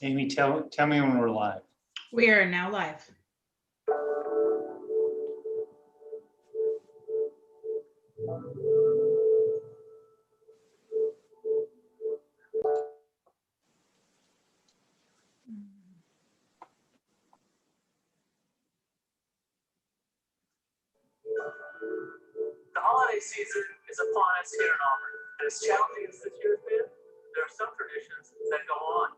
Amy, tell me when we're live. We are now live. The holiday season is upon us here in Auburn, and as challenging as this year has been, there are some traditions that go on.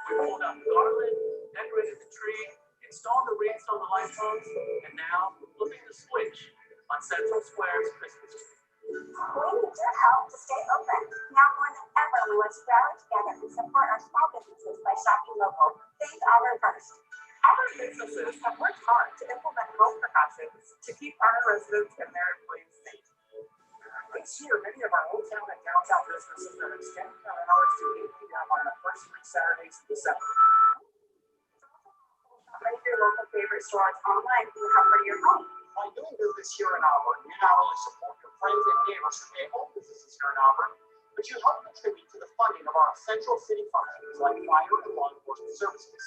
We pulled out the garland, decorated the tree, installed the wreaths on the light poles, and now we're flipping the switch on Central Square's Christmas tree. We need your help to stay open. Now more than ever, we must rally together and support our small businesses by shopping local. Think Auburn first. Auburn businesses have worked hard to implement health precautions to keep our residents and their employees safe. This year, many of our Old Town and downtown businesses are extending their hours to 8 p.m. on the first three Saturdays in December. Shop your local favorite stores online from the comfort of your home. By doing business here in Auburn, you not only support your friends and neighbors who may own businesses here in Auburn, but you help contribute to the funding of our essential city functions like fire and law enforcement services.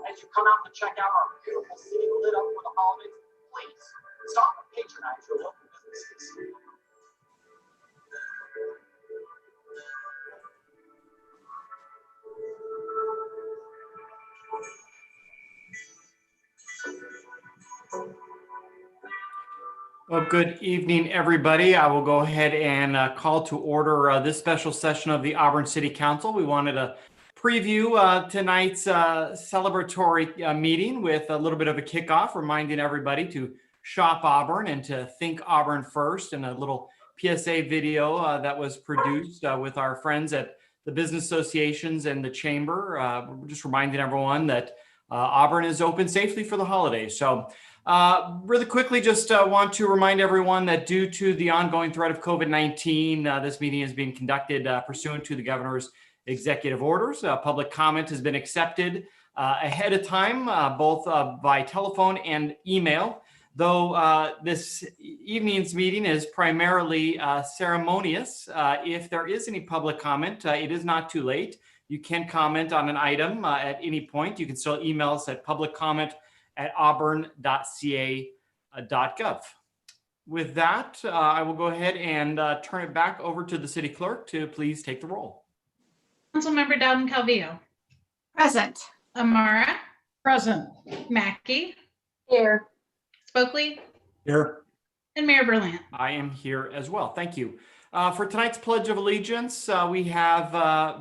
As you come out to check out our beautiful city lit up for the holidays, please stop and patronize your local businesses. Well, good evening, everybody. I will go ahead and call to order this special session of the Auburn City Council. We wanted to preview tonight's celebratory meeting with a little bit of a kickoff, reminding everybody to shop Auburn and to think Auburn first, and a little PSA video that was produced with our friends at the business associations and the chamber. We're just reminding everyone that Auburn is open safely for the holidays. So really quickly, just want to remind everyone that due to the ongoing threat of COVID-19, this meeting is being conducted pursuant to the governor's executive orders. Public comment has been accepted ahead of time, both by telephone and email. Though this evening's meeting is primarily ceremonious, if there is any public comment, it is not too late. You can comment on an item at any point. You can still email us at publiccomment@auburn.ca.gov. With that, I will go ahead and turn it back over to the city clerk to please take the roll. Councilmember Dowden Calvillo. Present. Amara. Present. Mackey. Here. Spokley. Here. And Mayor Berlant. I am here as well. Thank you. For tonight's Pledge of Allegiance, we have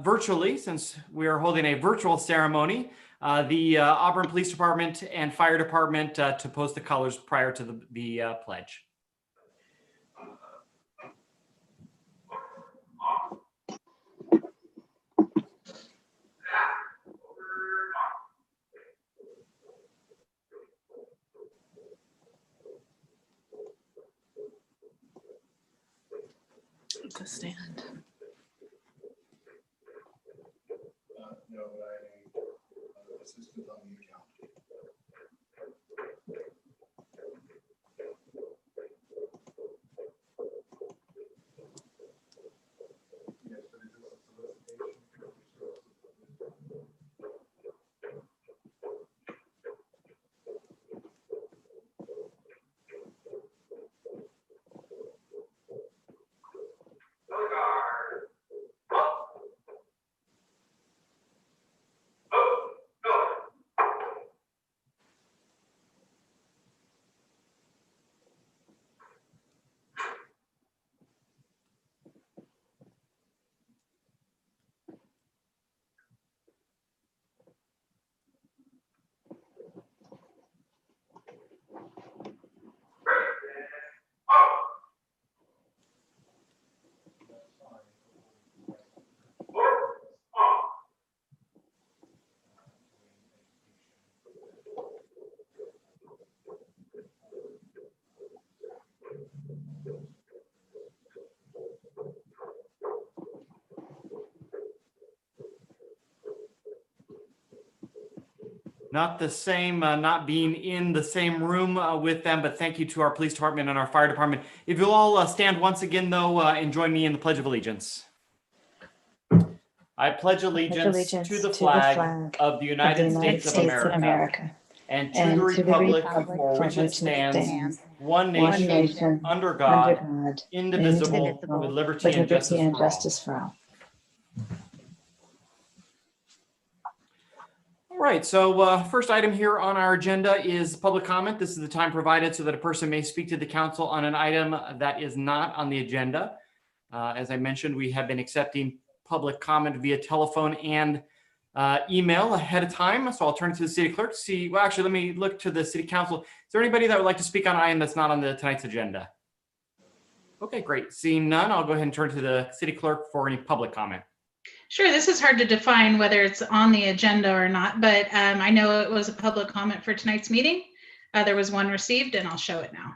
virtually, since we are holding a virtual ceremony, the Auburn Police Department and Fire Department to post the colors prior to the pledge. To stand. No, I assisted on the account. Yes, but it is a solicitation. Not the same, not being in the same room with them, but thank you to our police department and our fire department. If you'll all stand once again, though, and join me in the Pledge of Allegiance. I pledge allegiance to the flag of the United States of America and to the republic for which it stands, one nation, under God, indivisible, with liberty and justice for all. All right, so first item here on our agenda is public comment. This is the time provided so that a person may speak to the council on an item that is not on the agenda. As I mentioned, we have been accepting public comment via telephone and email ahead of time. So I'll turn to the city clerk to see, well, actually, let me look to the city council. Is there anybody that would like to speak on an item that's not on tonight's agenda? Okay, great. Seeing none, I'll go ahead and turn to the city clerk for any public comment. Sure, this is hard to define whether it's on the agenda or not, but I know it was a public comment for tonight's meeting. There was one received and I'll show it now.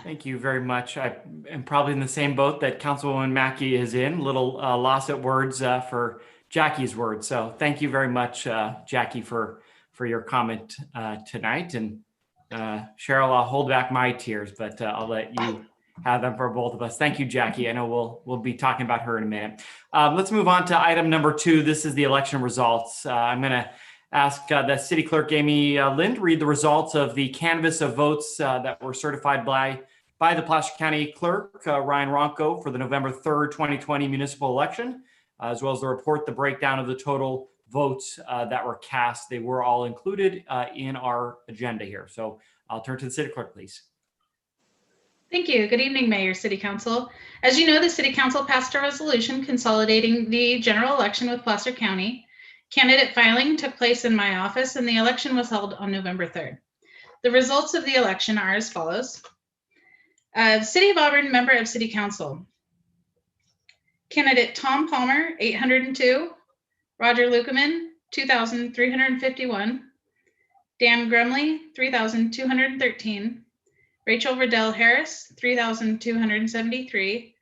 Thank you very much. I am probably in the same boat that Councilwoman Mackey is in, little loss at words for Jackie's words. So thank you very much, Jackie, for your comment tonight. And Cheryl, I'll hold back my tears, but I'll let you have them for both of us. Thank you, Jackie. I know we'll be talking about her in a minute. Let's move on to item number 2. This is the election results. I'm going to ask the city clerk, Amy Lind, read the results of the canvass of votes that were certified by the Placer County Clerk, Ryan Ronco, for the November 3rd, 2020 municipal election, as well as the report, the breakdown of the total votes that were cast. They were all included in our agenda here. So I'll turn to the city clerk, please. Thank you. Good evening, Mayor, City Council. As you know, the City Council passed a resolution consolidating the general election with Placer County. Candidate filing took place in my office and the election was held on November 3rd. The results of the election are as follows. City of Auburn, member of City Council. Candidate Tom Palmer, 802. Roger Lukeman, 2,351. Dan Grumley, 3,213. Rachel Riddell Harris, 3,273.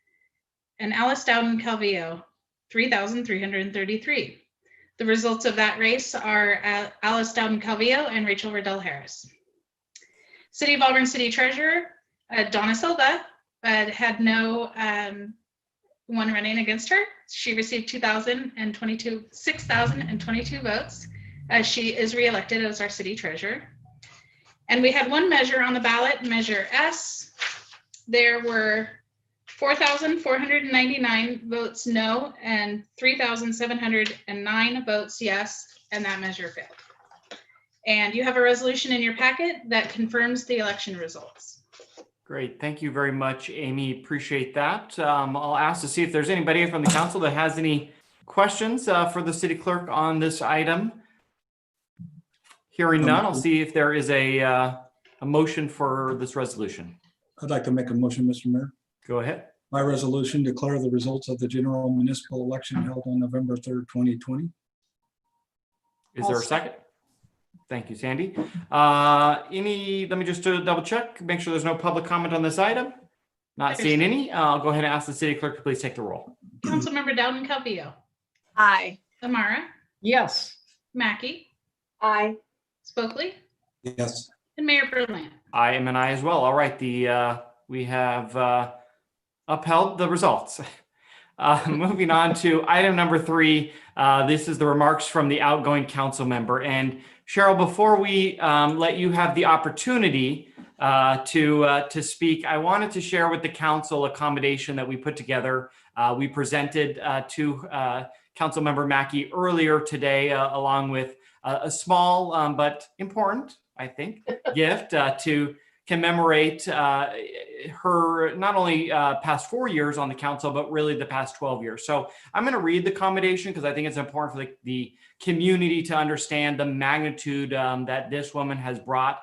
And Alice Dowden Calvillo, 3,333. The results of that race are Alice Dowden Calvillo and Rachel Riddell Harris. City of Auburn City Treasurer, Donna Silva, had no one running against her. She received 6,022 votes. She is reelected as our city treasurer. And we had one measure on the ballot, Measure S. There were 4,499 votes no and 3,709 votes yes, and that measure failed. And you have a resolution in your packet that confirms the election results. Great. Thank you very much, Amy. Appreciate that. I'll ask to see if there's anybody from the council that has any questions for the city clerk on this item. Hearing none, I'll see if there is a motion for this resolution. I'd like to make a motion, Mr. Mayor. Go ahead. My resolution declare the results of the general municipal election held on November 3rd, 2020. Is there a second? Thank you, Sandy. Let me just double check, make sure there's no public comment on this item. Not seeing any. I'll go ahead and ask the city clerk to please take the roll. Councilmember Dowden Calvillo. Aye. Amara. Yes. Mackey. Aye. Spokely. Yes. And Mayor Berlant. I am an aye as well. All right, we have upheld the results. Moving on to item number 3. This is the remarks from the outgoing council member. And Cheryl, before we let you have the opportunity to speak, I wanted to share with the council a accommodation that we put together. We presented to council member Mackey earlier today, along with a small but important, I think, gift to commemorate her not only past 4 years on the council, but really the past 12 years. So I'm going to read the commendation because I think it's important for the community to understand the magnitude that this woman has brought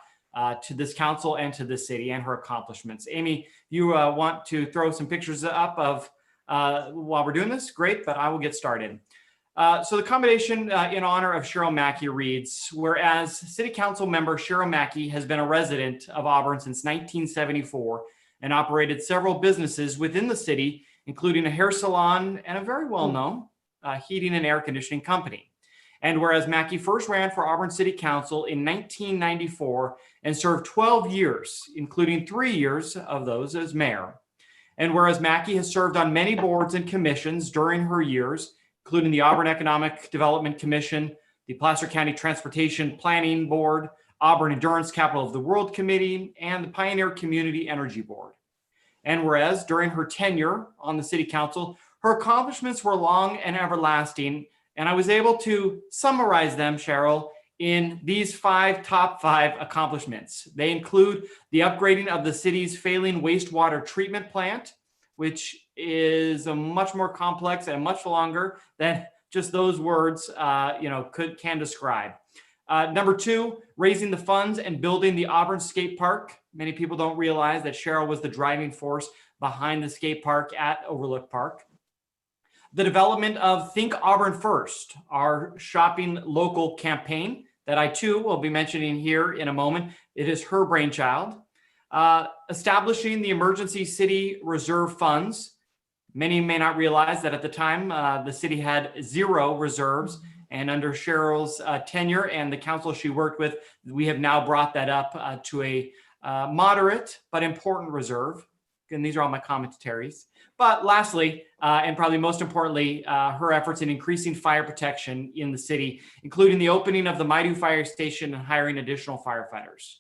to this council and to this city and her accomplishments. Amy, you want to throw some pictures up of while we're doing this? Great, but I will get started. So the commendation in honor of Cheryl Mackey reads, whereas City Council member Cheryl Mackey has been a resident of Auburn since 1974 and operated several businesses within the city, including a hair salon and a very well-known heating and air conditioning company. And whereas Mackey first ran for Auburn City Council in 1994 and served 12 years, including 3 years of those as mayor. And whereas Mackey has served on many boards and commissions during her years, including the Auburn Economic Development Commission, the Placer County Transportation Planning Board, Auburn Endurance Capital of the World Committee, and the Pioneer Community Energy Board. And whereas during her tenure on the City Council, her accomplishments were long and everlasting, and I was able to summarize them, Cheryl, in these top five accomplishments. They include the upgrading of the city's failing wastewater treatment plant, which is a much more complex and much longer than just those words can describe. Number 2, raising the funds and building the Auburn Skate Park. Many people don't realize that Cheryl was the driving force behind the skate park at Overlook Park. The development of Think Auburn First, our shopping local campaign that I too will be mentioning here in a moment. It is her brainchild. Establishing the emergency city reserve funds. Many may not realize that at the time, the city had 0 reserves, and under Cheryl's tenure and the council she worked with, we have now brought that up to a moderate but important reserve. And these are all my commentaries. But lastly, and probably most importantly, her efforts in increasing fire protection in the city, including the opening of the Maidu Fire Station and hiring additional firefighters.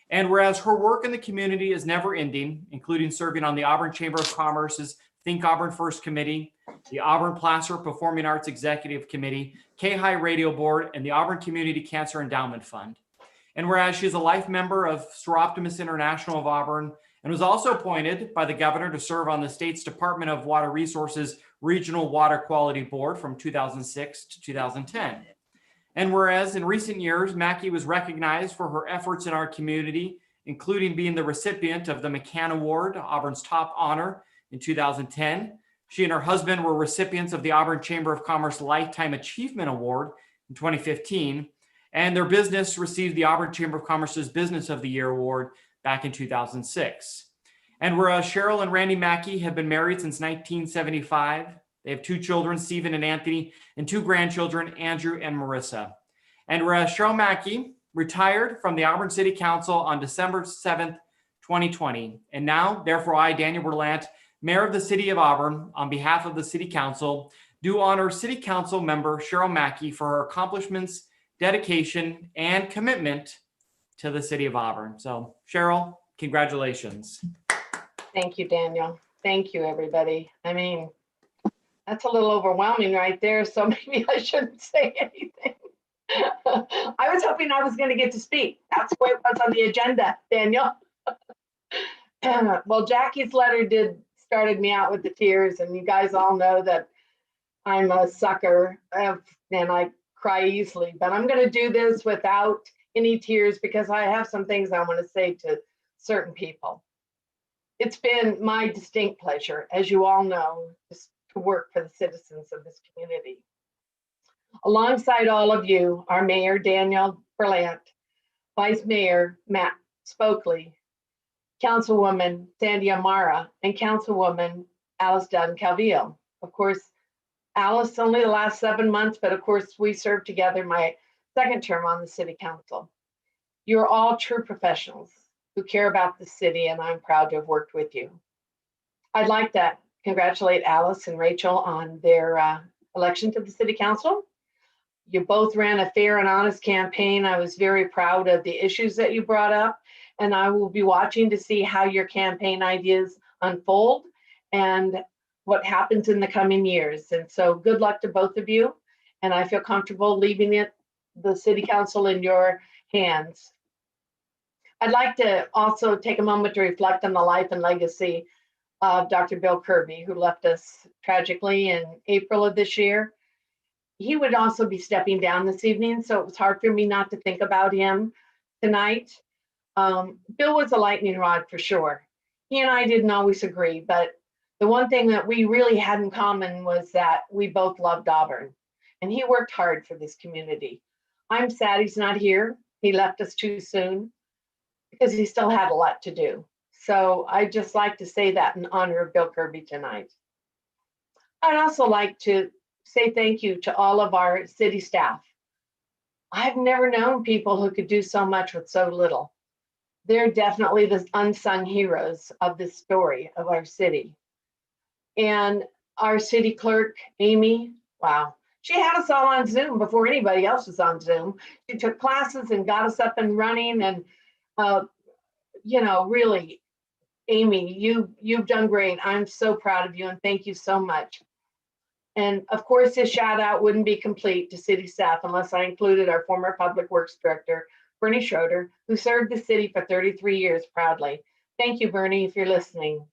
And whereas her work in the community is never ending, including serving on the Auburn Chamber of Commerce's Think Auburn First Committee, the Auburn Placer Performing Arts Executive Committee, K-High Radio Board, and the Auburn Community Cancer Endowment Fund. And whereas she is a life member of Soroptimist International of Auburn and was also appointed by the governor to serve on the state's Department of Water Resources Regional Water Quality Board from 2006 to 2010. And whereas in recent years, Mackey was recognized for her efforts in our community, including being the recipient of the McCann Award, Auburn's top honor in 2010. She and her husband were recipients of the Auburn Chamber of Commerce Lifetime Achievement Award in 2015. And their business received the Auburn Chamber of Commerce's Business of the Year Award back in 2006. And whereas Cheryl and Randy Mackey have been married since 1975, they have 2 children, Stephen and Anthony, and 2 grandchildren, Andrew and Marissa. And whereas Cheryl Mackey retired from the Auburn City Council on December 7th, 2020. And now, therefore, I, Daniel Berlant, Mayor of the City of Auburn, on behalf of the City Council, do honor City Council member Cheryl Mackey for her accomplishments, dedication, and commitment to the City of Auburn. So, Cheryl, congratulations. Thank you, Daniel. Thank you, everybody. I mean, that's a little overwhelming right there, so maybe I shouldn't say anything. I was hoping I was going to get to speak. That's what was on the agenda, Daniel. Well, Jackie's letter started me out with the tears, and you guys all know that I'm a sucker and I cry easily, but I'm going to do this without any tears because I have some things I want to say to certain people. It's been my distinct pleasure, as you all know, to work for the citizens of this community. Alongside all of you, our Mayor Daniel Berlant, Vice Mayor Matt Spokley, Councilwoman Sandy Amara, and Councilwoman Alice Dunn Calvillo. Of course, Alice only the last 7 months, but of course we served together my second term on the City Council. You're all true professionals who care about the city, and I'm proud to have worked with you. I'd like to congratulate Alice and Rachel on their election to the city council. You both ran a fair and honest campaign. I was very proud of the issues that you brought up, and I will be watching to see how your campaign ideas unfold and what happens in the coming years. And so good luck to both of you. And I feel comfortable leaving the city council in your hands. I'd like to also take a moment to reflect on the life and legacy of Dr. Bill Kirby, who left us tragically in April of this year. He would also be stepping down this evening, so it was hard for me not to think about him tonight. Bill was a lightning rod for sure. He and I didn't always agree, but the one thing that we really had in common was that we both loved Auburn, and he worked hard for this community. I'm sad he's not here. He left us too soon because he still had a lot to do. So I'd just like to say that in honor of Bill Kirby tonight. I'd also like to say thank you to all of our city staff. I've never known people who could do so much with so little. They're definitely the unsung heroes of this story of our city. And our city clerk, Amy, wow, she had us all on Zoom before anybody else was on Zoom. She took classes and got us up and running. And, really, Amy, you've done great. I'm so proud of you and thank you so much. And of course, this shout out wouldn't be complete to city staff unless I included our former Public Works Director, Bernie Schroeder, who served the city for 33 years proudly. Thank you, Bernie, if you're listening.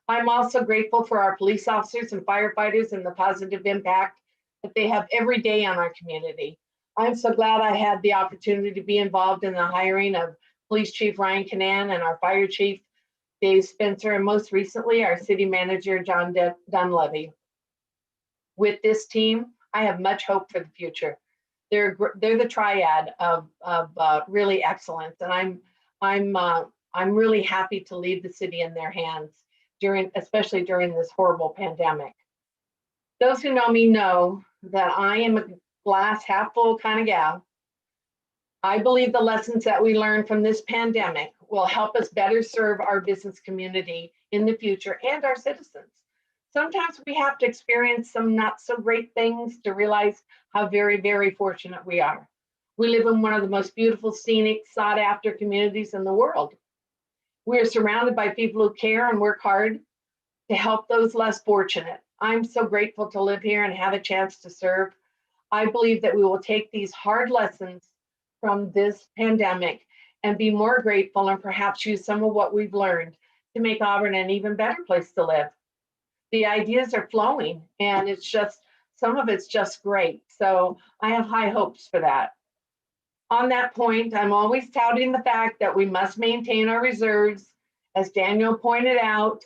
I'm also grateful for our police officers and firefighters and the positive impact that they have every day on our community. I'm so glad I had the opportunity to be involved in the hiring of Police Chief Ryan Canan and our Fire Chief Dave Spencer, and most recently our City Manager John Dunleavy. With this team, I have much hope for the future. They're the triad of really excellence, and I'm really happy to leave the city in their hands especially during this horrible pandemic. Those who know me know that I am a glass half full kind of gal. I believe the lessons that we learned from this pandemic will help us better serve our business community in the future and our citizens. Sometimes we have to experience some not so great things to realize how very, very fortunate we are. We live in one of the most beautiful, scenic, sought after communities in the world. We are surrounded by people who care and work hard to help those less fortunate. I'm so grateful to live here and have a chance to serve. I believe that we will take these hard lessons from this pandemic and be more grateful and perhaps use some of what we've learned to make Auburn an even better place to live. The ideas are flowing and some of it's just great. So I have high hopes for that. On that point, I'm always touting the fact that we must maintain our reserves. As Daniel pointed out,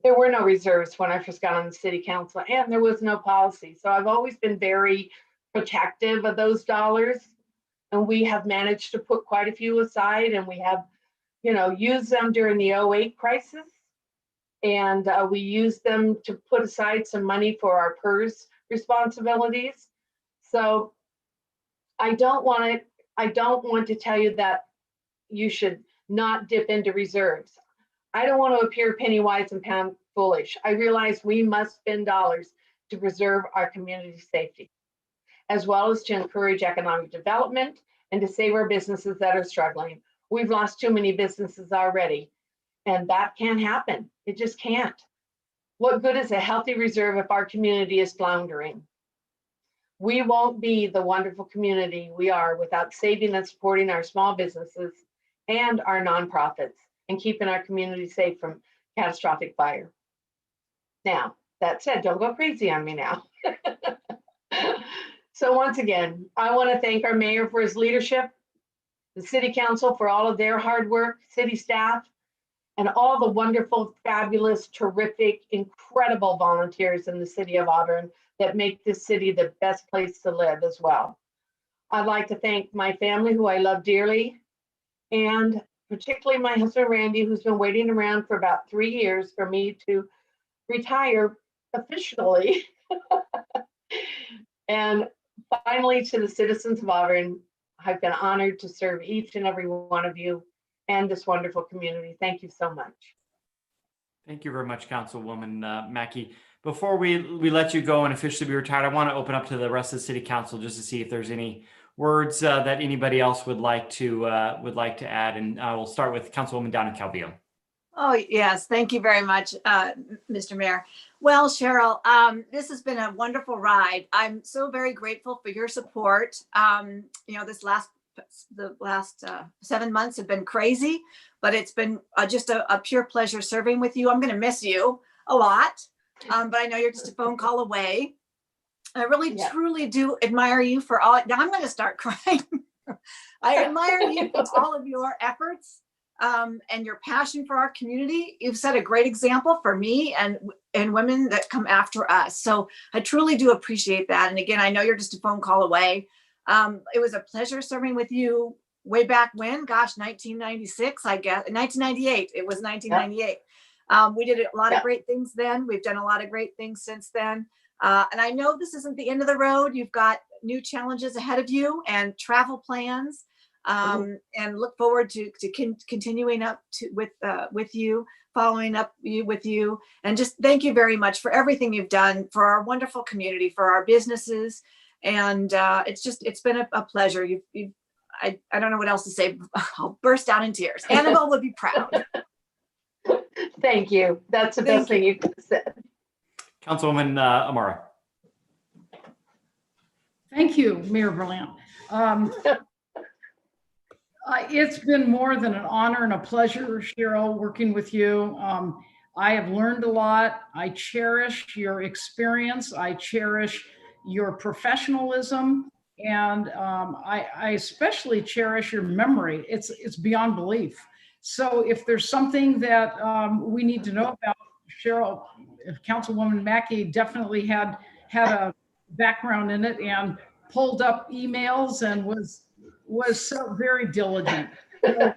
there were no reserves when I first got on the city council and there was no policy. So I've always been very protective of those dollars. And we have managed to put quite a few aside, and we have, used them during the 2008 crisis. And we used them to put aside some money for our PERS responsibilities. So I don't want to tell you that you should not dip into reserves. I don't want to appear penny wise and pound foolish. I realize we must spend dollars to preserve our community safety, as well as to encourage economic development and to save our businesses that are struggling. We've lost too many businesses already, and that can't happen. It just can't. What good is a healthy reserve if our community is floundering? We won't be the wonderful community we are without saving and supporting our small businesses and our nonprofits and keeping our community safe from catastrophic fire. Now, that said, don't go crazy on me now. So once again, I want to thank our mayor for his leadership, the city council for all of their hard work, city staff, and all the wonderful, fabulous, terrific, incredible volunteers in the city of Auburn that make this city the best place to live as well. I'd like to thank my family, who I love dearly, and particularly my husband, Randy, who's been waiting around for about 3 years for me to retire officially. And finally, to the citizens of Auburn, I've been honored to serve each and every one of you and this wonderful community. Thank you so much. Thank you very much, Councilwoman Mackey. Before we let you go and officially be retired, I want to open up to the rest of the City Council just to see if there's any words that anybody else would like to add. And I will start with Councilwoman down in Calvillo. Oh, yes. Thank you very much, Mr. Mayor. Well, Cheryl, this has been a wonderful ride. I'm so very grateful for your support. The last 7 months have been crazy, but it's been just a pure pleasure serving with you. I'm going to miss you a lot, but I know you're just a phone call away. I really, truly do admire you for all. Now I'm going to start crying. I admire you for all of your efforts. And your passion for our community. You've set a great example for me and women that come after us. So I truly do appreciate that. And again, I know you're just a phone call away. It was a pleasure serving with you way back when, gosh, 1996, I guess, 1998. It was 1998. We did a lot of great things then. We've done a lot of great things since then. And I know this isn't the end of the road. You've got new challenges ahead of you and travel plans. And look forward to continuing up with you, following up with you, and just thank you very much for everything you've done for our wonderful community, for our businesses, and it's been a pleasure. I don't know what else to say. I'll burst out in tears. Annabelle would be proud. Thank you. That's the best thing you could have said. Councilwoman Amara. Thank you, Mayor Berlant. It's been more than an honor and a pleasure, Cheryl, working with you. I have learned a lot. I cherish your experience. I cherish your professionalism. And I especially cherish your memory. It's beyond belief. So if there's something that we need to know about, Cheryl, Councilwoman Mackey definitely had a background in it and pulled up emails and was so very diligent. So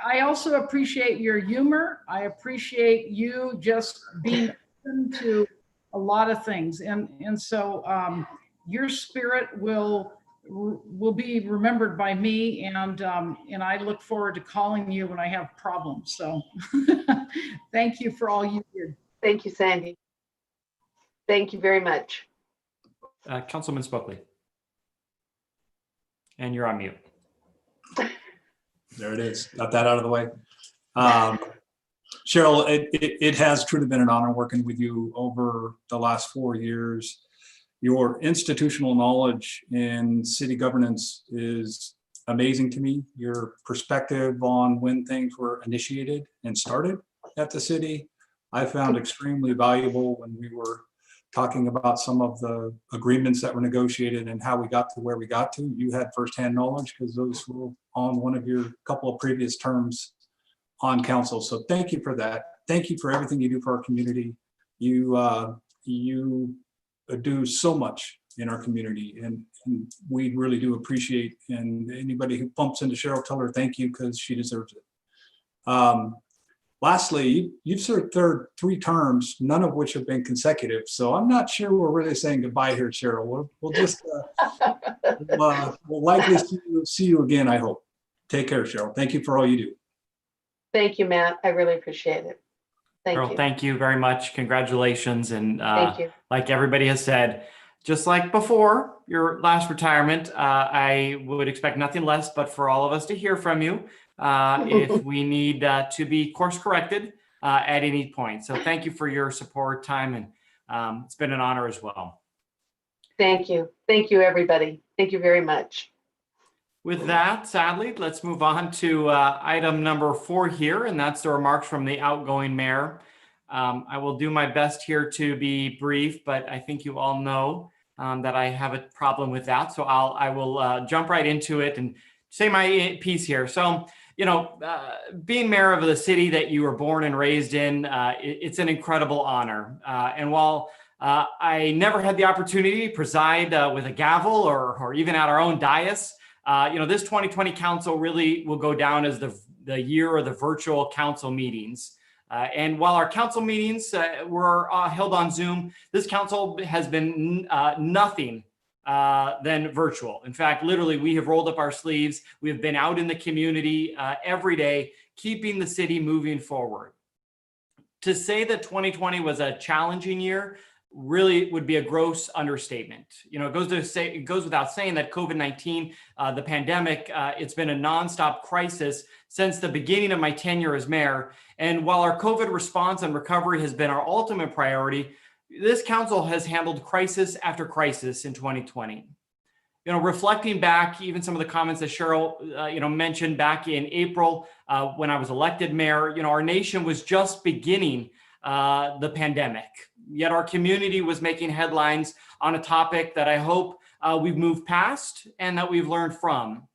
I also appreciate your humor. I appreciate you just being open to a lot of things. And so your spirit will be remembered by me, and I look forward to calling you when I have problems. So thank you for all you did. Thank you, Sandy. Thank you very much. Councilman Spokely. And you're on mute. There it is. Got that out of the way. Cheryl, it has truly been an honor working with you over the last 4 years. Your institutional knowledge in city governance is amazing to me. Your perspective on when things were initiated and started at the city, I found extremely valuable when we were talking about some of the agreements that were negotiated and how we got to where we got to. You had firsthand knowledge because those were on one of your couple of previous terms on council. So thank you for that. Thank you for everything you do for our community. You do so much in our community, and we really do appreciate, and anybody who bumps into Cheryl, tell her thank you because she deserves it. Lastly, you've served 3 terms, none of which have been consecutive. So I'm not sure we're really saying goodbye here, Cheryl. We'll just, we'll likely see you again, I hope. Take care, Cheryl. Thank you for all you do. Thank you, Matt. I really appreciate it. Thank Cheryl, you. thank you very much. Congratulations. And Thank you. like everybody has said, just like before your last retirement, I would expect nothing less but for all of us to hear from you if we need to be course corrected at any point. So thank you for your support, time, and it's been an honor as well. Thank you. Thank you, everybody. Thank you very much. With that, sadly, let's move on to item number 4 here, and that's the remarks from the outgoing mayor. I will do my best here to be brief, but I think you all know that I have a problem with that. So I will jump right into it and say my piece here. So, you know, being mayor of the city that you were born and raised in, it's an incredible honor. And while I never had the opportunity to preside with a gavel or even at our own dais, you know, this 2020 council really will go down as the year of the virtual council meetings. And while our council meetings were held on Zoom, this council has been nothing than virtual. In fact, literally, we have rolled up our sleeves. We have been out in the community every day, keeping the city moving forward. To say that 2020 was a challenging year really would be a gross understatement. You know, it goes without saying that COVID-19, the pandemic, it's been a nonstop crisis since the beginning of my tenure as mayor. And while our COVID response and recovery has been our ultimate priority, this council has handled crisis after crisis in 2020. You know, reflecting back, even some of the comments that Cheryl, mentioned back in April when I was elected mayor, you know, our nation was just beginning the pandemic. Yet our community was making headlines on a topic that I hope we've moved past and that we've learned from.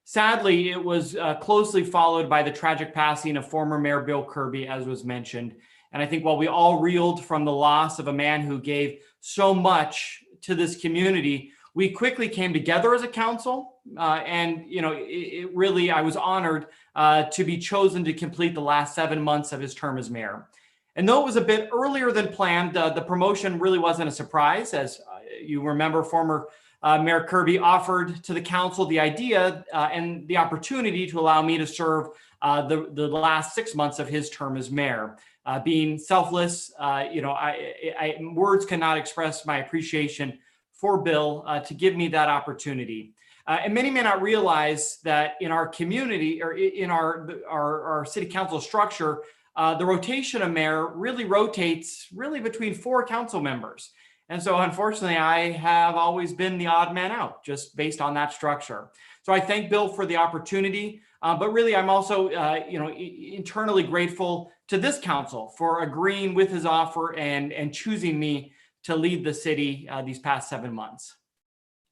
Sadly, it was closely followed by the tragic passing of former Mayor Bill Kirby, as was mentioned. And I think while we all reeled from the loss of a man who gave so much to this community, we quickly came together as a council. And, you know, I was honored to be chosen to complete the last 7 months of his term as mayor. And though it was a bit earlier than planned, the promotion really wasn't a surprise. As you remember, former Mayor Kirby offered to the council the idea and the opportunity to allow me to serve the last 6 months of his term as mayor. Being selfless, words cannot express my appreciation for Bill to give me that opportunity. And many may not realize that in our community or in our city council structure, the rotation of mayor really rotates between 4 council members. And so unfortunately, I have always been the odd man out just based on that structure. So I thank Bill for the opportunity, but really I'm also internally grateful to this council for agreeing with his offer and choosing me to lead the city these past 7 months.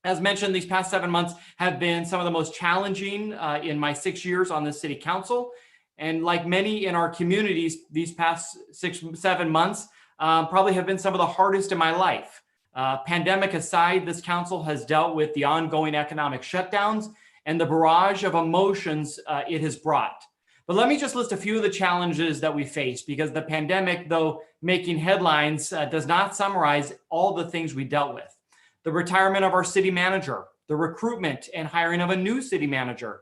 As mentioned, these past 7 months have been some of the most challenging in my 6 years on the city council. And like many in our communities, these past 7 months probably have been some of the hardest in my life. Pandemic aside, this council has dealt with the ongoing economic shutdowns and the barrage of emotions it has brought. But let me just list a few of the challenges that we face, because the pandemic, though making headlines, does not summarize all the things we dealt with. The retirement of our city manager, the recruitment and hiring of a new city manager,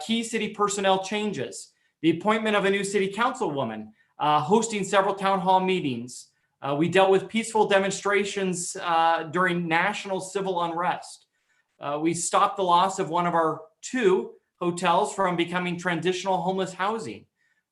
key city personnel changes, the appointment of a new city councilwoman, hosting several town hall meetings. We dealt with peaceful demonstrations during national civil unrest. We stopped the loss of one of our 2 hotels from becoming transitional homeless housing.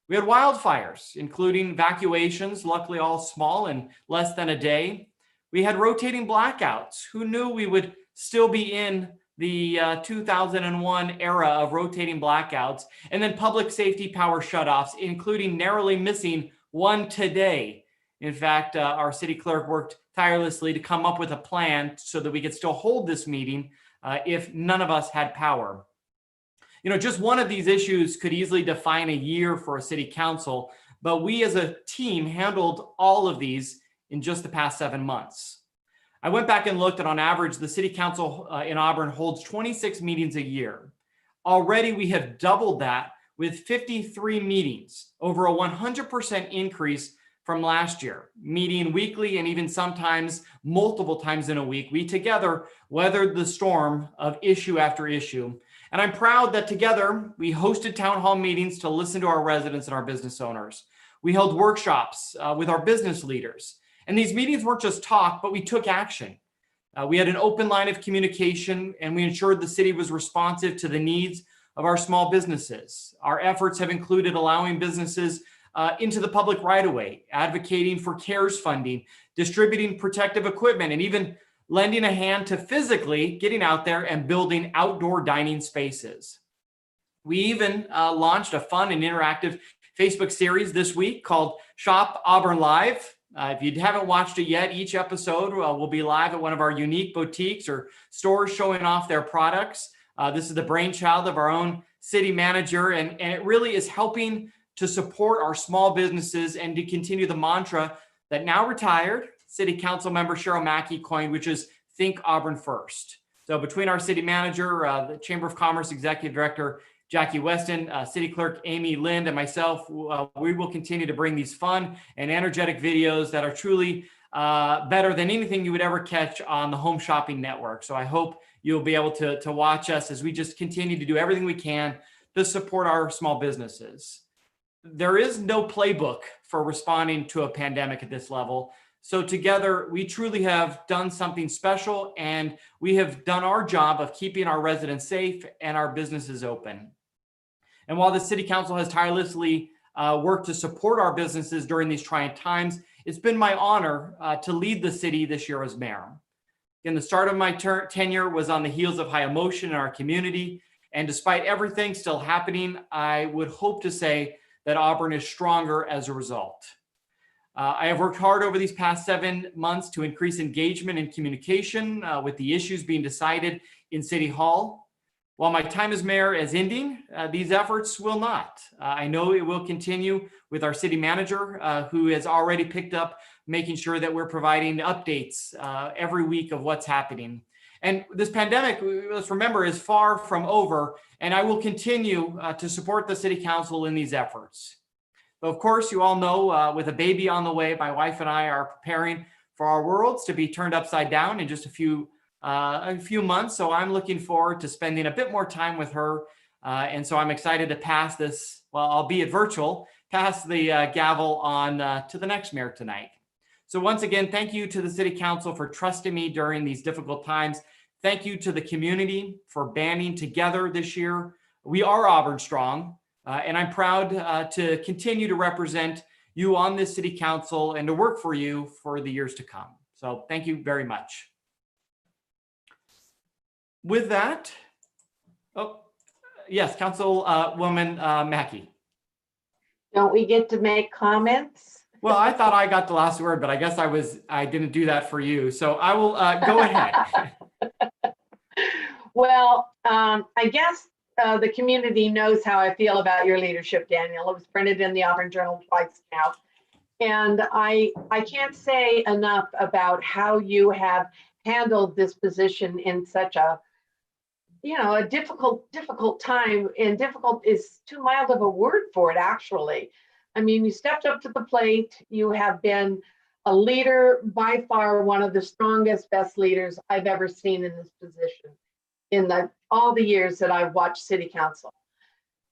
We had wildfires, including evacuations, luckily all small and less than a day. We had rotating blackouts. Who knew we would still be in the 2001 era of rotating blackouts, and then public safety power shutoffs, including narrowly missing one today. In fact, our city clerk worked tirelessly to come up with a plan so that we could still hold this meeting if none of us had power. You know, just one of these issues could easily define a year for a city council, but we as a team handled all of these in just the past 7 months. I went back and looked, and on average, the city council in Auburn holds 26 meetings a year. Already, we have doubled that with 53 meetings, over a 100% increase from last year, meeting weekly and even sometimes multiple times in a week. We together weathered the storm of issue after issue. And I'm proud that together we hosted town hall meetings to listen to our residents and our business owners. We held workshops with our business leaders. And these meetings weren't just talk, but we took action. We had an open line of communication, and we ensured the city was responsive to the needs of our small businesses. Our efforts have included allowing businesses into the public right of way, advocating for CARES funding, distributing protective equipment, and even lending a hand to physically getting out there and building outdoor dining spaces. We even launched a fun and interactive Facebook series this week called Shop Auburn Live. If you haven't watched it yet, each episode will be live at one of our unique boutiques or stores showing off their products. This is the brainchild of our own city manager, and it really is helping to support our small businesses and to continue the mantra that now retired City Council member Cheryl Mackey coined, which is Think Auburn First. So between our city manager, the Chamber of Commerce Executive Director Jackie Weston, City Clerk Amy Lind, and myself, we will continue to bring these fun and energetic videos that are truly better than anything you would ever catch on the Home Shopping Network. So I hope you'll be able to watch us as we just continue to do everything we can to support our small businesses. there is no playbook for responding to a pandemic at this level. So together, we truly have done something special, and we have done our job of keeping our residents safe and our businesses open. And while the City Council has tirelessly worked to support our businesses during these trying times, it's been my honor to lead the city this year as mayor. Again, the start of my tenure was on the heels of high emotion in our community. And despite everything still happening, I would hope to say that Auburn is stronger as a result. I have worked hard over these past 7 months to increase engagement and communication with the issues being decided in City Hall. While my time as mayor is ending, these efforts will not. I know it will continue with our city manager, who has already picked up making sure that we're providing updates every week of what's happening. And this pandemic, let's remember, is far from over, and I will continue to support the City Council in these efforts. But of course, you all know, with a baby on the way, my wife and I are preparing for our worlds to be turned upside down in just a few months. So I'm looking forward to spending a bit more time with her. And so I'm excited to pass this, well, albeit virtual, pass the gavel on to the next mayor tonight. So once again, thank you to the City Council for trusting me during these difficult times. Thank you to the community for banding together this year. We are Auburn strong, and I'm proud to continue to represent you on this City Council and to work for you for the years to come. So thank you very much. With that, oh, yes, Councilwoman Mackey. Don't we get to make comments? Well, I thought I got the last word, but I guess I didn't do that for you. So I will go ahead. Well, I guess the community knows how I feel about your leadership, Daniel. It was printed in the Auburn Journal twice now. And I can't say enough about how you have handled this position in such a difficult time, and difficult is too mild of a word for it, actually. I mean, you stepped up to the plate. You have been a leader, by far one of the strongest, best leaders I've ever seen in this position in all the years that I've watched City Council.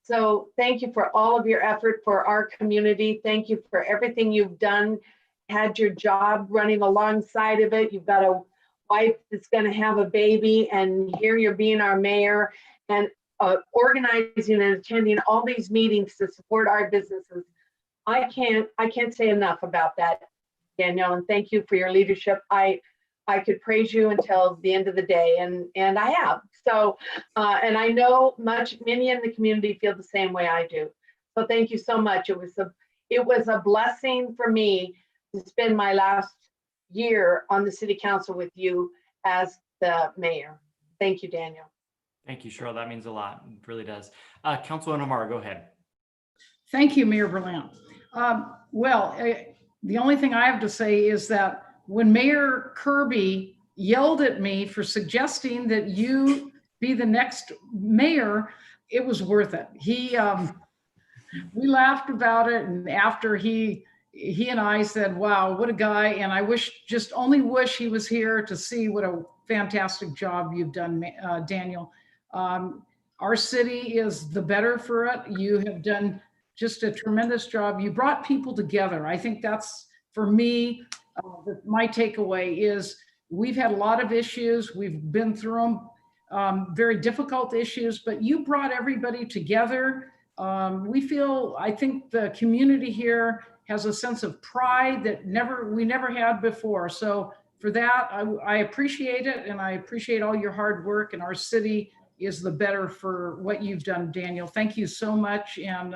So thank you for all of your effort for our community. Thank you for everything you've done, had your job running alongside of it. You've got a wife that's going to have a baby, and here you're being our mayor and organizing and attending all these meetings to support our businesses. I can't say enough about that, Danielle, and thank you for your leadership. I could praise you until the end of the day, and I have. So, and I know many in the community feel the same way I do. So thank you so much. It was a blessing for me to spend my last year on the City Council with you as the mayor. Thank you, Daniel. Thank you, Cheryl. That means a lot. It really does. Councilwoman Amara, go ahead. Thank you, Mayor Berlant. The only thing I have to say is that when Mayor Kirby yelled at me for suggesting that you be the next mayor, it was worth it. We laughed about it, and after he and I said, wow, what a guy. And I only wish he was here to see what a fantastic job you've done, Daniel. Our city is the better for it. You have done just a tremendous job. You brought people together. I think that's, for me, my takeaway is we've had a lot of issues. We've been through them, very difficult issues, but you brought everybody together. I think the community here has a sense of pride that we never had before. So for that, I appreciate it, and I appreciate all your hard work, and our city is the better for what you've done, Daniel. Thank you so much, and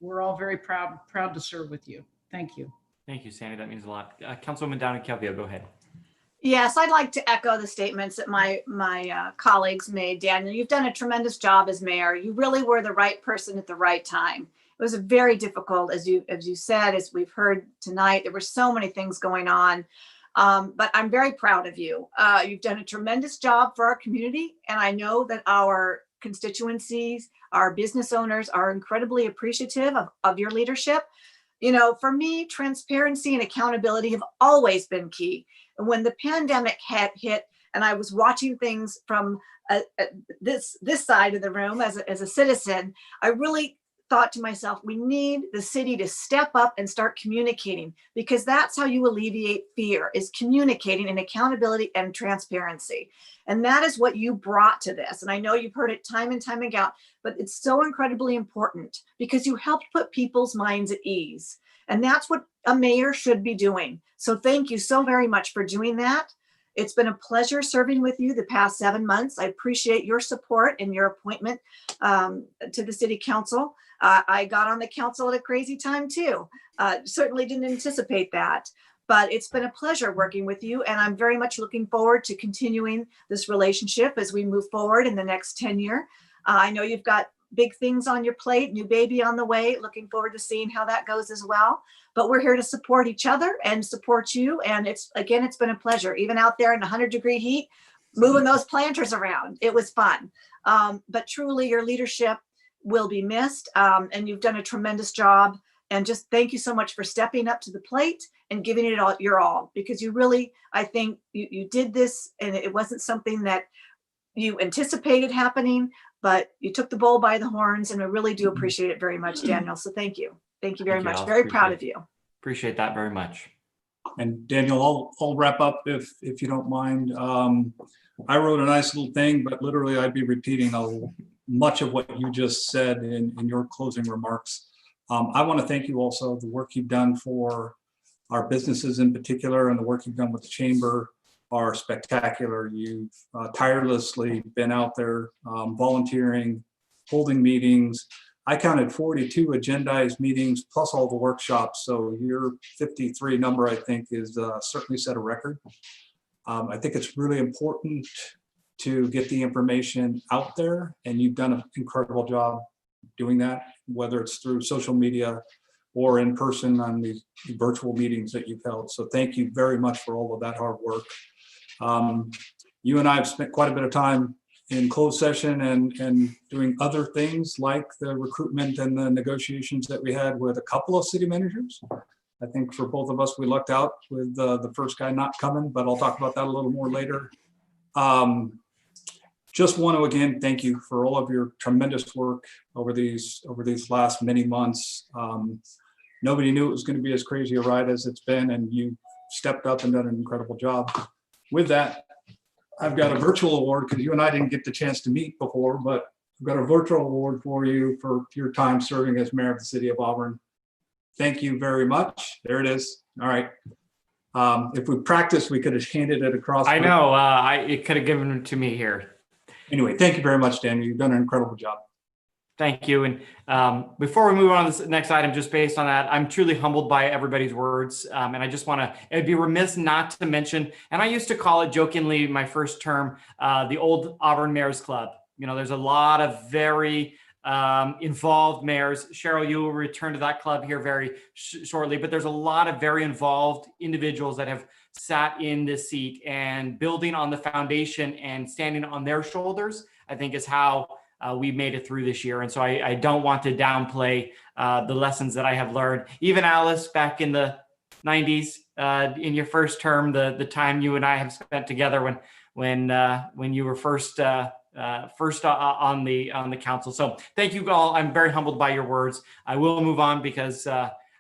we're all very proud to serve with you. Thank you. Thank you, Sandy. That means a lot. Councilwoman Down in Kelvio, go ahead. Yes, I'd like to echo the statements that my colleagues made. Daniel, you've done a tremendous job as mayor. You really were the right person at the right time. It was a very difficult, as you said, as we've heard tonight, there were so many things going on. But I'm very proud of you. You've done a tremendous job for our community. And I know that our constituencies, our business owners are incredibly appreciative of your leadership. For me, transparency and accountability have always been key. And when the pandemic hit and I was watching things from this side of the room as a citizen, I really thought to myself, we need the city to step up and start communicating, because that's how you alleviate fear, is communicating and accountability and transparency. And that is what you brought to this. And I know you've heard it time and time again, but it's so incredibly important because you helped put people's minds at ease. And that's what a mayor should be doing. So thank you so very much for doing that. It's been a pleasure serving with you the past 7 months. I appreciate your support and your appointment to the city council. I got on the council at a crazy time too. Certainly didn't anticipate that, but it's been a pleasure working with you. And I'm very much looking forward to continuing this relationship as we move forward in the next tenure. I know you've got big things on your plate, new baby on the way. Looking forward to seeing how that goes as well. But we're here to support each other and support you. And it's been a pleasure, even out there in 100-degree heat, moving those planters around. It was fun. But truly your leadership will be missed. And you've done a tremendous job. And just thank you so much for stepping up to the plate and giving it all your all, because you really, I think you did this, and it wasn't something that you anticipated happening, but you took the bull by the horns, and I really do appreciate it very much, Daniel. So thank you. Thank you very Thank you, much. Alice. Very proud of you. Appreciate that very much. And Daniel, I'll wrap up if you don't mind. I wrote a nice little thing, but literally I'd be repeating much of what you just said in your closing remarks. I want to thank you also. The work you've done for our businesses in particular, and the work you've done with the chamber are spectacular. You've tirelessly been out there volunteering, holding meetings. I counted 42 agendized meetings plus all the workshops. So your 53 number, I think, is certainly set a record. I think it's really important to get the information out there, and you've done an incredible job doing that, whether it's through social media or in person on the virtual meetings that you've held. So thank you very much for all of that hard work. You and I have spent quite a bit of time in closed session and doing other things like the recruitment and the negotiations that we had with a couple of city managers. I think for both of us, we lucked out with the first guy not coming, but I'll talk about that a little more later. Just want to again thank you for all of your tremendous work over these last many months. Nobody knew it was going to be as crazy a ride as it's been, and you stepped up and done an incredible job. With that, I've got a virtual award because you and I didn't get the chance to meet before, but I've got a virtual award for you for your time serving as mayor of the city of Auburn. Thank you very much. There it is. All right. If we practiced, we could have handed it across. I know. It could have given it to me here. Anyway, thank you very much, Daniel. You've done an incredible job. Thank you. And before we move on to this next item, just based on that, I'm truly humbled by everybody's words. And I just want to, it'd be remiss not to mention, and I used to call it jokingly my first term, the old Auburn Mayor's Club. You know, there's a lot of very involved mayors. Cheryl, you will return to that club here very shortly, but there's a lot of very involved individuals that have sat in this seat, and building on the foundation and standing on their shoulders, I think is how we made it through this year. And so I don't want to downplay the lessons that I have learned. Even Alice, back in the 90s, in your first term, the time you and I have spent together when you were first on the council. So thank you all. I'm very humbled by your words. I will move on because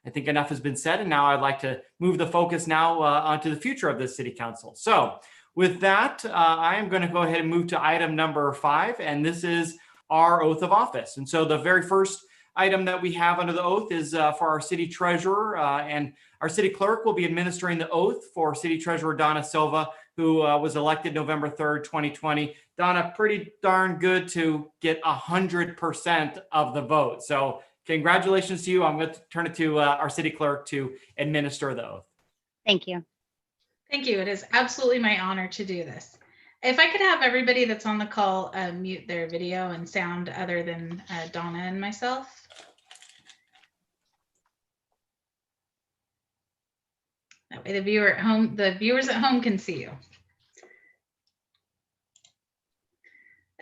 I think enough has been said, and now I'd like to move the focus now onto the future of the city council. So with that, I am going to go ahead and move to item number 5, and this is our oath of office. And so the very first item that we have under the oath is for our city treasurer, and our city clerk will be administering the oath for city treasurer Donna Silva, who was elected November 3rd, 2020. Donna, pretty darn good to get 100% of the vote. So congratulations to you. I'm going to turn it to our city clerk to administer the oath. Thank you. Thank you. It is absolutely my honor to do this. If I could have everybody that's on the call mute their video and sound other than Donna and myself. That way the viewers at home can see you.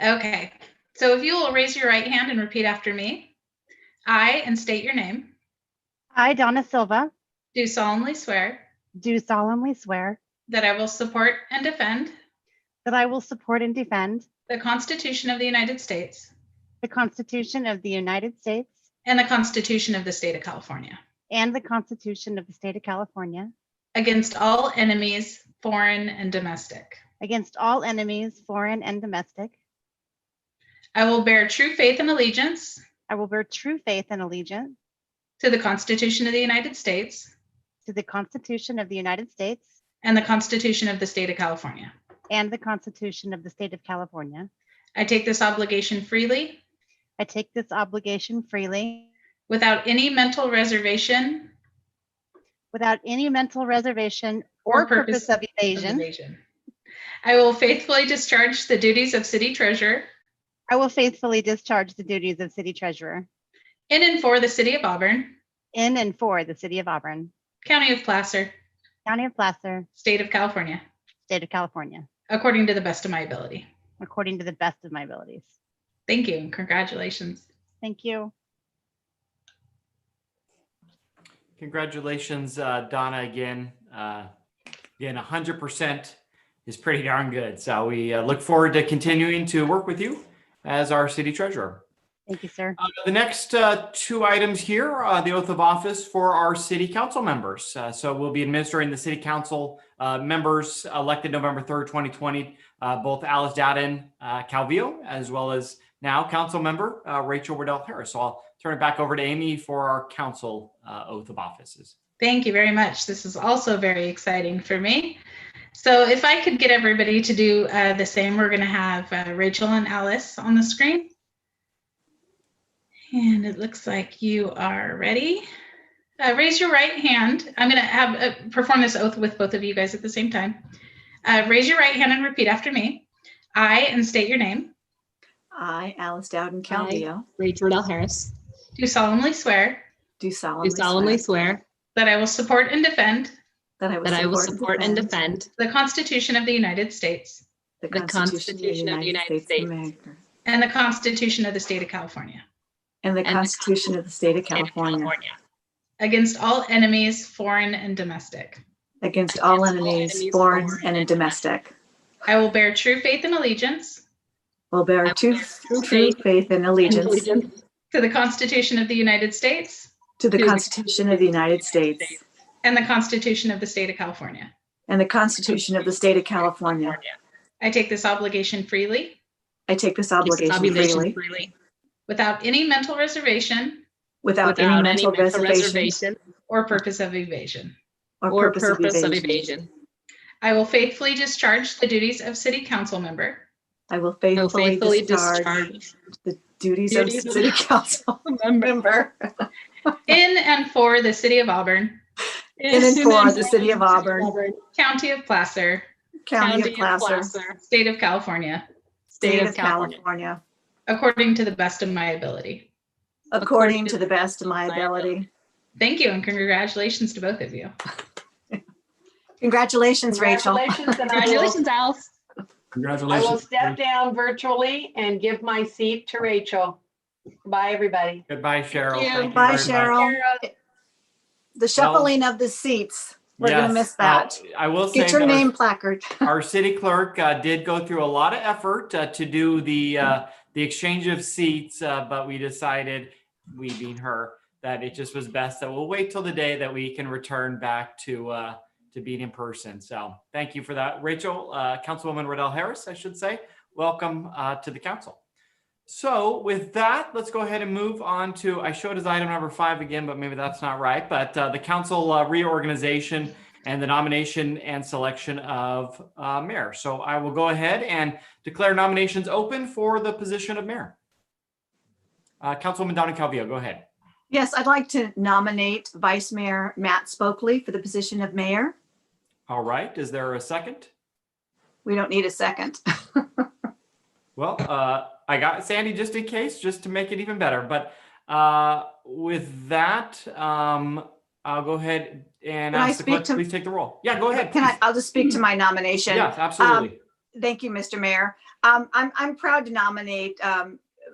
Okay, so if you will raise your right hand and repeat after me. I, and state your name, I, Donna Silva, do solemnly swear do solemnly swear that I will support and defend that I will support and defend the Constitution of the United States the Constitution of the United States and the Constitution of the State of California and the Constitution of the State of California against all enemies, foreign and domestic. against all enemies, foreign and domestic. I will bear true faith and allegiance I will bear true faith and allegiance to the Constitution of the United States to the Constitution of the United States and the Constitution of the State of California. and the Constitution of the State of California. I take this obligation freely I take this obligation freely without any mental reservation without any mental reservation or purpose of evasion. I will faithfully discharge the duties of City Treasurer I will faithfully discharge the duties of City Treasurer in and for the City of Auburn, in and for the City of Auburn, County of Placer, County of Placer, State of California, State of California, according to the best of my ability. according to the best of my abilities. Thank you and congratulations. Thank you. Congratulations, Donna, again. Again, 100% is pretty darn good. So we look forward to continuing to work with you as our city treasurer. Thank you, sir. The next two items here are the oath of office for our city council members. So we'll be administering the city council members elected November 3rd, 2020, both Alice Dowden Calvillo, as well as now council member Rachel Waddell Harris. So I'll turn it back over to Amy for our council oath of offices. Thank you very much. This is also very exciting for me. So if I could get everybody to do the same, we're going to have Rachel and Alice on the screen. And it looks like you are ready. Raise your right hand. I'm going to have perform this oath with both of you guys at the same time. Raise your right hand and repeat after me. I, and state your name, I, Alice Dowden Calvillo, Rachel Waddell Harris, do solemnly swear do solemnly swear that I will support and defend that that I will support and defend the Constitution of the United States the Constitution of the United States of America and the Constitution of the State of California and the Constitution of the State of California against all enemies, foreign and domestic. against all enemies, foreign and domestic. I will bear true faith and allegiance Will bear true faith and allegiance to the Constitution of the United States to the Constitution of the United States and the Constitution of the State of California. and the Constitution of the State of California. I take this obligation freely I take this obligation freely without any mental reservation without any mental reservation or purpose of evasion. or purpose of evasion. I will faithfully discharge the duties of City Council member I will I will faithfully discharge the duties of City Council member in and for the City of Auburn, in and for the City of Auburn, County of Placer, County of Placer, State of California, State of California, according to the best of my ability. according to the best of my ability. Thank you and congratulations to both of you. Congratulations, Rachel. Congratulations, and Congratulations, Alice. I will Congratulations. step down virtually and give my seat to Rachel. Bye, everybody. Goodbye, Cheryl. Thank you. Thank you Bye, very much. Cheryl. The shuffling of the seats. We're gonna Yes, miss that. I will say Get your that name placard. our city clerk did go through a lot of effort to do the exchange of seats, but we decided, we being her, that it just was best that we'll wait till the day that we can return back to being in person. So thank you for that, Rachel. Councilwoman Waddell Harris, I should say, welcome to the council. So with that, let's go ahead and move on to, I showed as item number 5 again, but maybe that's not right, but the council reorganization and the nomination and selection of mayor. So I will go ahead and declare nominations open for the position of mayor. Councilwoman Donna Calvillo, go ahead. Yes, I'd like to nominate Vice Mayor Matt Spokley for the position of mayor. All right, is there a second? We don't need a second. Well, I got Sandy just in case, just to make it even better. But with that, I'll go ahead and Can I ask the clerk, speak to- please take the roll. Yeah, go ahead. I'll just speak to my nomination. Yes, absolutely. Thank you, Mr. Mayor. I'm proud to nominate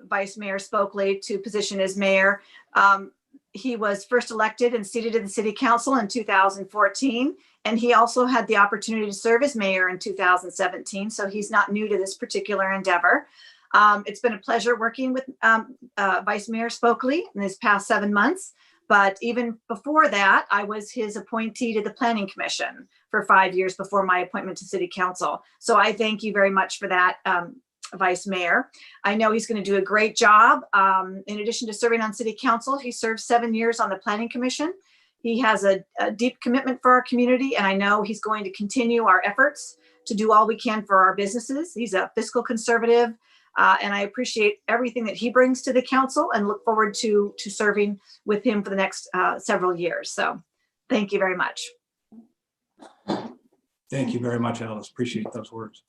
Vice Mayor Spokley to position as mayor. He was first elected and seated in the city council in 2014, and he also had the opportunity to serve as mayor in 2017. So he's not new to this particular endeavor. It's been a pleasure working with Vice Mayor Spokley in this past 7 months. But even before that, I was his appointee to the Planning Commission for 5 years before my appointment to City Council. So I thank you very much for that, Vice Mayor. I know he's going to do a great job. In addition to serving on City Council, he served 7 years on the Planning Commission. He has a deep commitment for our community, and I know he's going to continue our efforts to do all we can for our businesses. He's a fiscal conservative, and I appreciate everything that he brings to the council and look forward to serving with him for the next several years. So thank you very much. Thank you very much, Alice. Appreciate those words.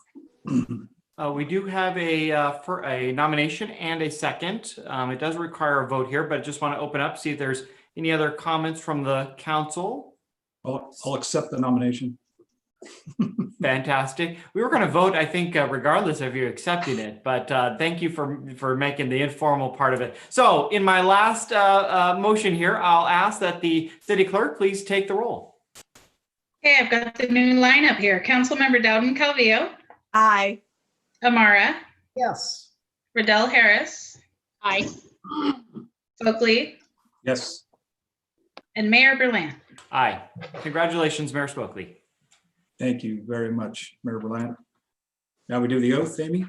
We do have for a nomination and a second. It does require a vote here, but I just want to open up, see if there's any other comments from the council. I'll accept the nomination. Fantastic. We were going to vote, I think, regardless of you accepting it, but thank you for making the informal part of it. So in my last motion here, I'll ask that the city clerk please take the roll. Okay, I've got the new lineup here. Councilmember Dowden Calvillo, Aye. Amara, Yes. Riddell Harris, Aye. Spokley, Yes. and Mayor Berlant. Aye. Congratulations, Mayor Spokley. Thank you very much, Mayor Berlant. Now we do the oath, Amy?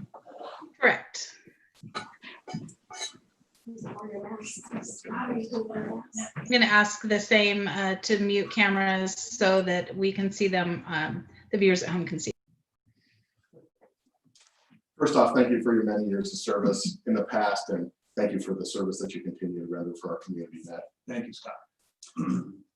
Correct. I'm going to ask the same to mute cameras so that we can see them, the viewers at home can see. First off, thank you for your many years of service in the past, and thank you for the service that you continue to render for our community, Matt. Thank you, Scott.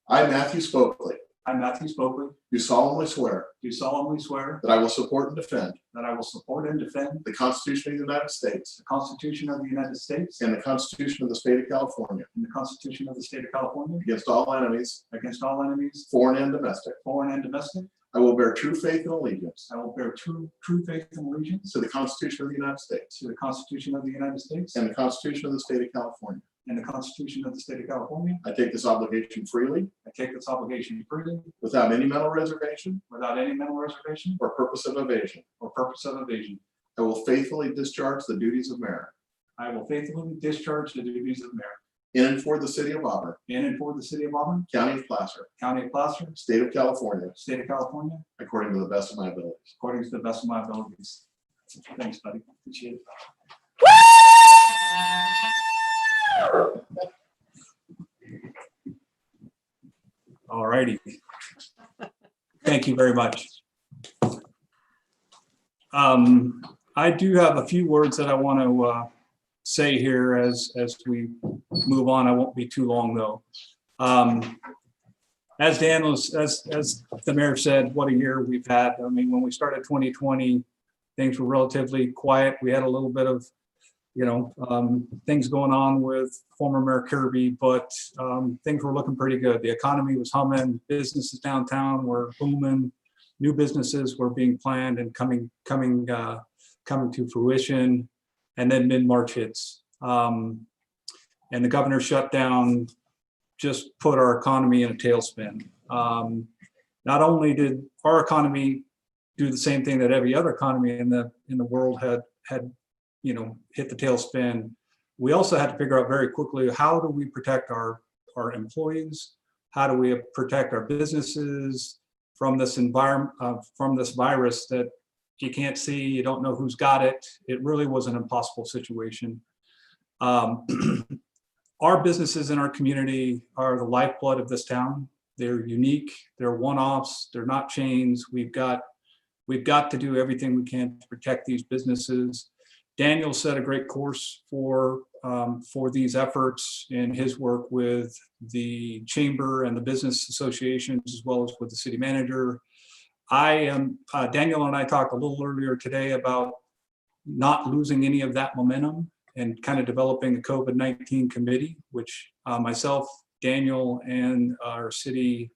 I, Matthew Spokley, I, Matthew Spokley, do solemnly swear do solemnly swear that I will support and defend that I will support and defend the Constitution of the United States the Constitution of the United States and the Constitution of the State of California and the Constitution of the State of California against all enemies, against all enemies, foreign and domestic. foreign and domestic. I will bear true faith and allegiance I will bear true faith and allegiance to the Constitution of the United States to the Constitution of the United States and the Constitution of the State of California. and the Constitution of the State of California. I take this obligation freely, I take this obligation freely without any mental reservation without any mental reservation or purpose of evasion. or purpose of evasion. I will faithfully discharge the duties of mayor I will faithfully discharge the duties of mayor in and for the city of Auburn, in and for the city of Auburn, county of Placer, county of Placer, state of California, state of California, according to the best of my abilities. according to the best of my abilities. Thanks, buddy. Appreciate it. All righty. Thank you very much. I do have a few words that I want to say here as we move on. I won't be too long though. As Dan was, as the mayor said, what a year we've had. I mean, when we started 2020, things were relatively quiet. We had a little bit of, things going on with former Mayor Kirby, but things were looking pretty good. The economy was humming, businesses downtown were booming, new businesses were being planned and coming to fruition. And then mid-March hits. And the governor shutdown just put our economy in a tailspin. Not only did our economy do the same thing that every other economy in the world had hit the tailspin, we also had to figure out very quickly, how do we protect our employees? How do we protect our businesses from this environment, from this virus that you can't see, you don't know who's got it. It really was an impossible situation. Our businesses in our community are the lifeblood of this town. They're unique, they're one-offs, they're not chains. We've got to do everything we can to protect these businesses. Daniel set a great course for these efforts in his work with the chamber and the business associations, as well as with the city manager. Daniel and I talked a little earlier today about not losing any of that momentum and kind of developing a COVID-19 committee, which myself, Daniel, and our city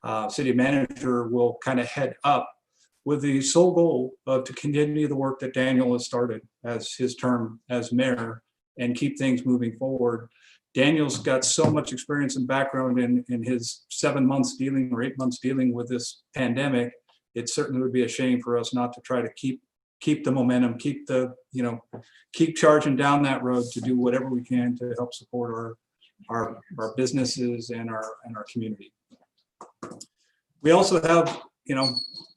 manager will kind of head up, with the sole goal of to continue the work that Daniel has started as his term as mayor and keep things moving forward. Daniel's got so much experience and background in his 7 months dealing or 8 months dealing with this pandemic. It certainly would be a shame for us not to try to keep keep the momentum, keep charging down that road to do whatever we can to help support our businesses and our community. We also have,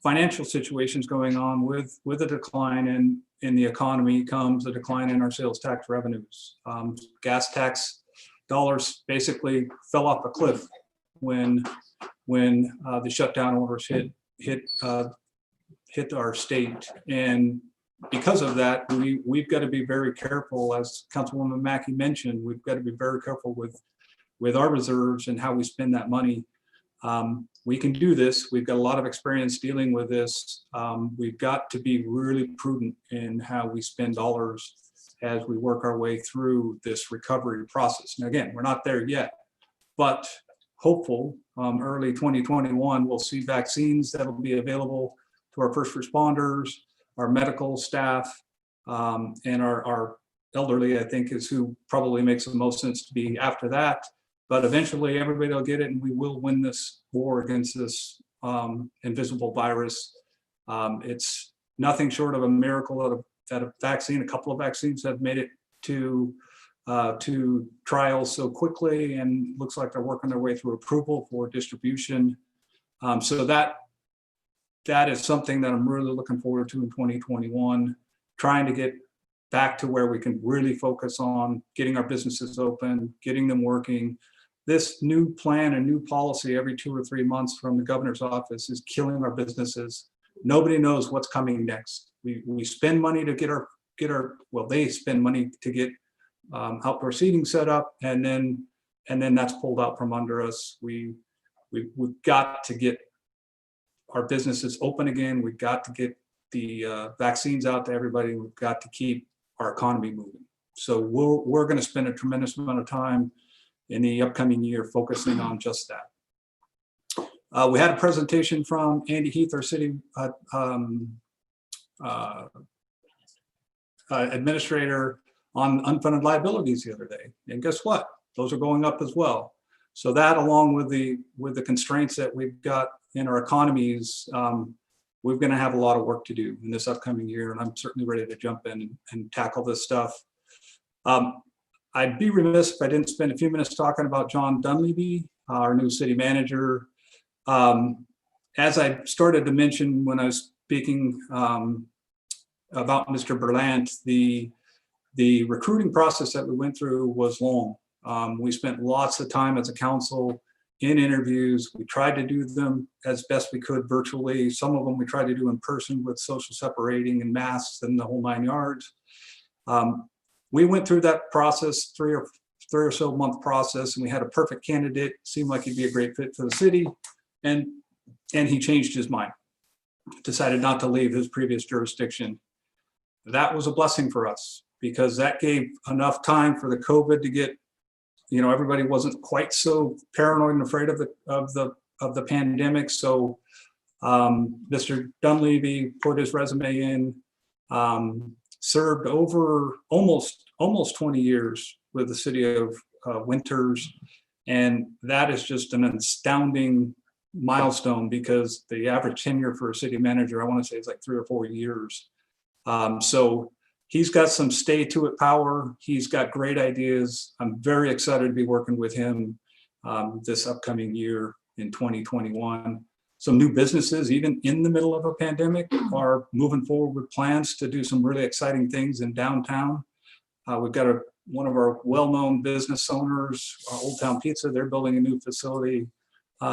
financial situations going on with a decline in the economy comes a decline in our sales tax revenues. Gas tax dollars basically fell off a cliff when the shutdown orders hit our state. And because of that, we've got to be very careful, as Councilwoman Mackey mentioned, we've got to be very careful with our reserves and how we spend that money. We can do this. We've got a lot of experience dealing with this. We've got to be really prudent in how we spend dollars as we work our way through this recovery process. And again, we're not there yet, but hopeful early 2021, we'll see vaccines that'll be available to our first responders, our medical staff, and our elderly, I think, is who probably makes the most sense to be after that. But eventually everybody will get it, and we will win this war against this invisible virus. It's nothing short of a miracle that a vaccine, a couple of vaccines have made it to trials so quickly, and looks like they're working their way through approval for distribution. So that is something that I'm really looking forward to in 2021, trying to get back to where we can really focus on getting our businesses open, getting them working. This new plan and new policy every 2 or 3 months from the governor's office is killing our businesses. Nobody knows what's coming next. We spend money to get they spend money to get outdoor seating set up, and then that's pulled out from under us. We've got to get our businesses open again. We've got to get the vaccines out to everybody. We've got to keep our economy moving. So we're going to spend a tremendous amount of time in the upcoming year focusing on just that. We had a presentation from Andy Heath, our city administrator, on unfunded liabilities the other day. And guess what? Those are going up as well. So that, along with the constraints that we've got in our economies, we're going to have a lot of work to do in this upcoming year. And I'm certainly ready to jump in and tackle this stuff. I'd be remiss if I didn't spend a few minutes talking about John Dunleavy, our new city manager. As I started to mention when I was speaking about Mr. Berlant, the recruiting process that we went through was long. We spent lots of time as a council in interviews. We tried to do them as best we could virtually. Some of them we tried to do in person with social separating and masks and the whole 9 yards. We went through that process, three or so month process, and we had a perfect candidate. Seemed like he'd be a great fit for the city, and he changed his mind, decided not to leave his previous jurisdiction. That was a blessing for us, because that gave enough time for the COVID to get, everybody wasn't quite so paranoid and afraid of the pandemic. So Mr. Dunleavy put his resume in, served over almost 20 years with the city of Winters. And that is just an astounding milestone, because the average tenure for a city manager, I want to say, is like 3 or 4 years. So he's got some stay to it power. He's got great ideas. I'm very excited to be working with him this upcoming year in 2021. Some new businesses, even in the middle of a pandemic, are moving forward with plans to do some really exciting things in downtown. We've got one of our well-known business owners, Old Town Pizza. They're building a new facility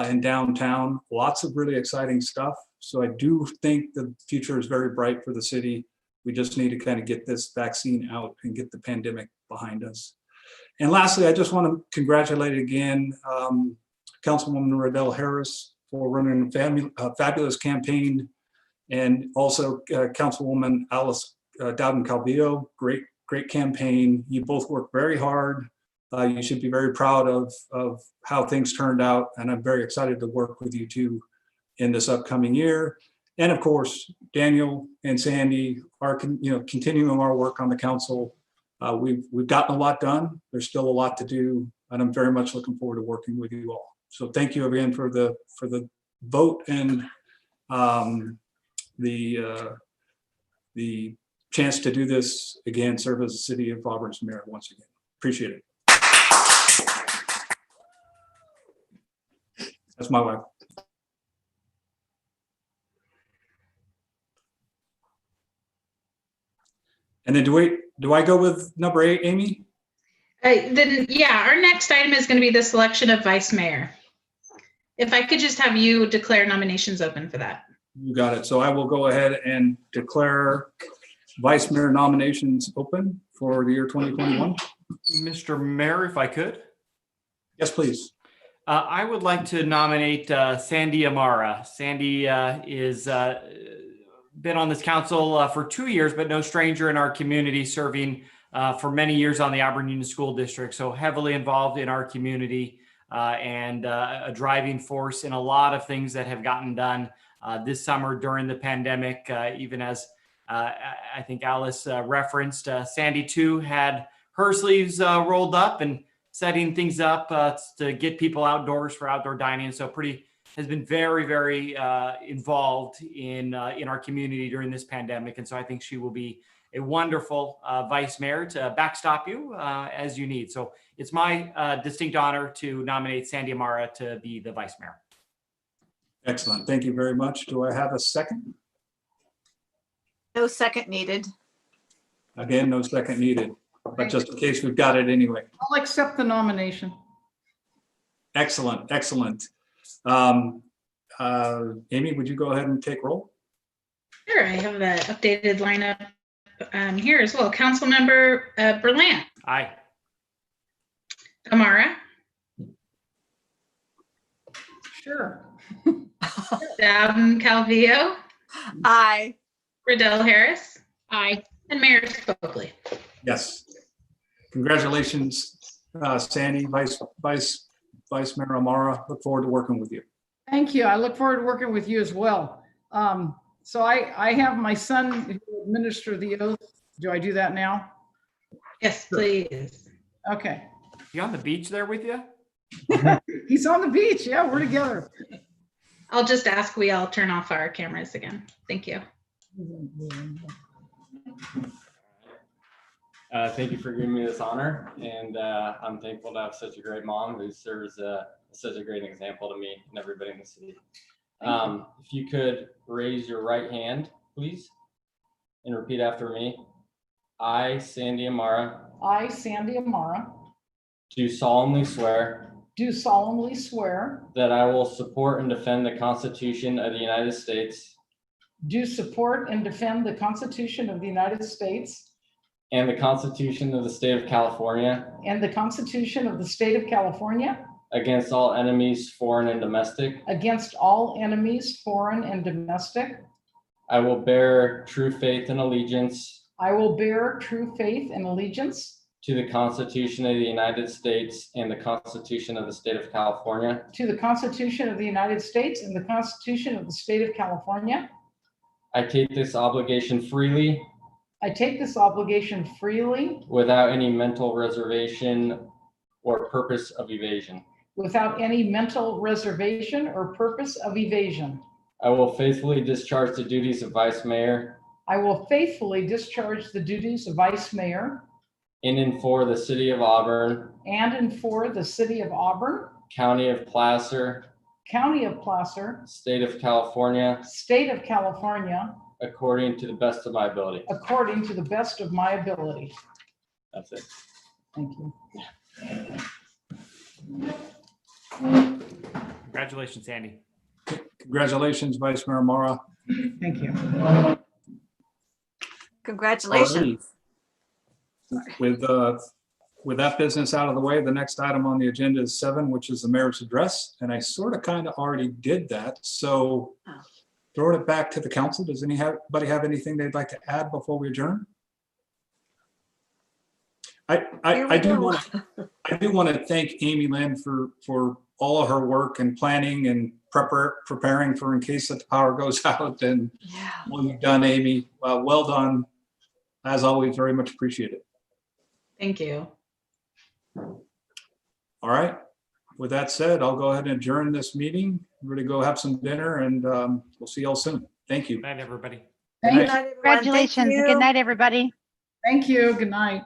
in downtown. Lots of really exciting stuff. So I do think the future is very bright for the city. We just need to kind of get this vaccine out and get the pandemic behind us. And lastly, I just want to congratulate again Councilwoman Riddell Harris for running a fabulous campaign, and also Councilwoman Alice Dowden Calvillo. Great campaign. You both worked very hard. You should be very proud of how things turned out, and I'm very excited to work with you two in this upcoming year. And of course, Daniel and Sandy are continuing our work on the council. We've gotten a lot done. There's still a lot to do, and I'm very much looking forward to working with you all. So thank you again for the vote and the the chance to do this again, serve as the City of Auburn's mayor once again. Appreciate it. That's my wife. And then do I go with number 8, Amy? Then, yeah, our next item is going to be the selection of vice mayor. If I could just have you declare nominations open for that. You got it. So I will go ahead and declare vice mayor nominations open for the year 2021. Mr. Mayor, if I could. Yes, please. I would like to nominate Sandy Amara. Sandy is been on this council for 2 years, but no stranger in our community, serving for many years on the Auburn Union School District. So heavily involved in our community and a driving force in a lot of things that have gotten done this summer during the pandemic. Even as I think Alice referenced, Sandy too had her sleeves rolled up and setting things up to get people outdoors for outdoor dining. So has been very, very involved in our community during this pandemic. And so I think she will be a wonderful vice mayor to backstop you as you need. So it's my distinct honor to nominate Sandy Amara to be the vice mayor. Excellent. Thank you very much. Do I have a second? No second needed. Again, no second needed, but just in case we've got it anyway. I'll accept the nomination. Excellent, excellent. Amy, would you go ahead and take roll? Sure, I have the updated lineup here as well. Councilmember Berlant, Aye. Amara, Sure. Dowden Calvillo, Aye. Riddell Harris, Aye. and Mayor Spokely. Yes. Congratulations, Sandy, Vice Mayor Amara. Look forward to working with you. Thank you. I look forward to working with you as well. So I have my son who will administer the oath. Do I do that now? Yes, please. Okay. You on the beach there with you? He's on the beach. Yeah, we're together. I'll just ask we all turn off our cameras again. Thank you. Thank you for giving me this honor, and I'm thankful to have such a great mom who serves such a great example to me and everybody in the city. If you could raise your right hand, please, and repeat after me. I, Sandy Amara, I, Sandy Amara, do solemnly swear do solemnly swear, that I will support and defend the Constitution of the United States do support and defend the Constitution of the United States and the Constitution of the State of California and the Constitution of the State of California against all enemies, foreign and domestic. against all enemies, foreign and domestic. I will bear true faith and allegiance I will bear true faith and allegiance to the Constitution of the United States and the Constitution of the State of California. to the Constitution of the United States and the Constitution of the State of California. I take this obligation freely, I take this obligation freely without any mental reservation or purpose of evasion. without any mental reservation or purpose of evasion. I will faithfully discharge the duties of Vice Mayor I will faithfully discharge the duties of Vice Mayor in and for the City of Auburn, and for the City of Auburn, County of Placer, County of Placer, State of California, State of California, according to the best of my ability. according to the best of my ability. That's it. Thank you. Congratulations, Sandy. Congratulations, Vice Mayor Amara. Thank you. Congratulations. With that business out of the way, the next item on the agenda is 7, which is the mayor's address. And I sort of kind of already did that. So throwing it back to the council. Does anybody have anything they'd like to add before we adjourn? I do want to thank Amy Lynn for all of her work and planning and preparing for in case that the power goes out. And what you've done, Amy, well done. As always, very much appreciated. Thank you. All right. With that said, I'll go ahead and adjourn this meeting. We're going to go have some dinner, and we'll see y'all soon. Thank you. Good night, everybody. Thank Good you. night, everyone. Thank Congratulations. and you. Good night, everybody. Thank you. Good night.